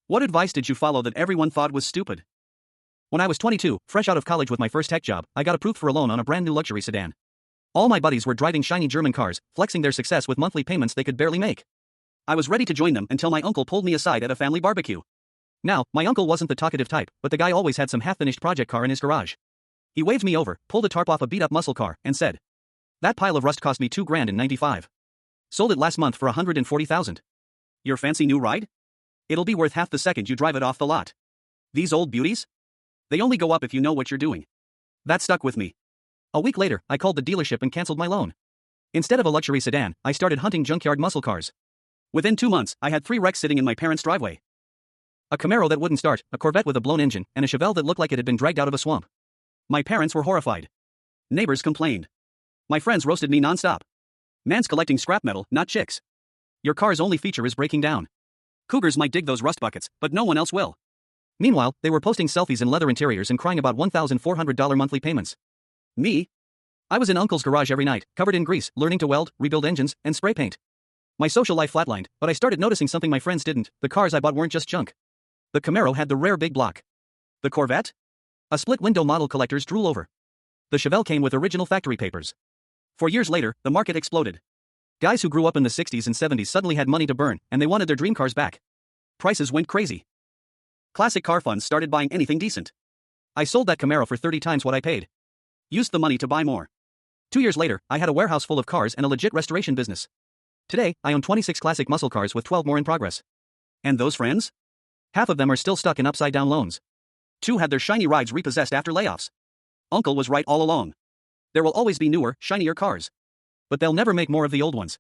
What advice did you follow that everyone thought was stupid? When I was 22, fresh out of college with my first tech job, I got approved for a loan on a brand new luxury sedan. All my buddies were driving shiny German cars, flexing their success with monthly payments they could barely make. I was ready to join them until my uncle pulled me aside at a family barbecue. Now, my uncle wasn't the talkative type, but the guy always had some half-finished project car in his garage. He waved me over, pulled a tarp off a beat-up muscle car, and said, "That pile of rust cost me $2 grand in '95. Sold it last month for $140,000. Your fancy new ride? It'll be worth half the second you drive it off the lot. These old beauties? They only go up if you know what you're doing." That stuck with me. A week later, I called the dealership and canceled my loan. Instead of a luxury sedan, I started hunting junkyard muscle cars. Within 2 months, I had 3 wrecks sitting in my parents' driveway. A Camaro that wouldn't start, a Corvette with a blown engine, and a Chevelle that looked like it had been dragged out of a swamp. My parents were horrified. Neighbors complained. My friends roasted me nonstop. "Man's collecting scrap metal, not chicks. Your car's only feature is breaking down. Cougars might dig those rust buckets, but no one else will." Meanwhile, they were posting selfies in leather interiors and crying about $1,400 monthly payments. Me? I was in Uncle's garage every night, covered in grease, learning to weld, rebuild engines, and spray paint. My social life flatlined, but I started noticing something my friends didn't. The cars I bought weren't just junk. The Camaro had the rare big block. The Corvette? A split-window model collectors drool over. The Chevelle came with original factory papers. 4 years later, the market exploded. Guys who grew up in the 60s and 70s suddenly had money to burn, and they wanted their dream cars back. Prices went crazy. Classic car funds started buying anything decent. I sold that Camaro for 30 times what I paid. Used the money to buy more. 2 years later, I had a warehouse full of cars and a legit restoration business. Today, I own 26 classic muscle cars with 12 more in progress. And those friends? Half of them are still stuck in upside-down loans. 2 had their shiny rides repossessed after layoffs. Uncle was right all along. There will always be newer, shinier cars. But they'll never make more of the old ones.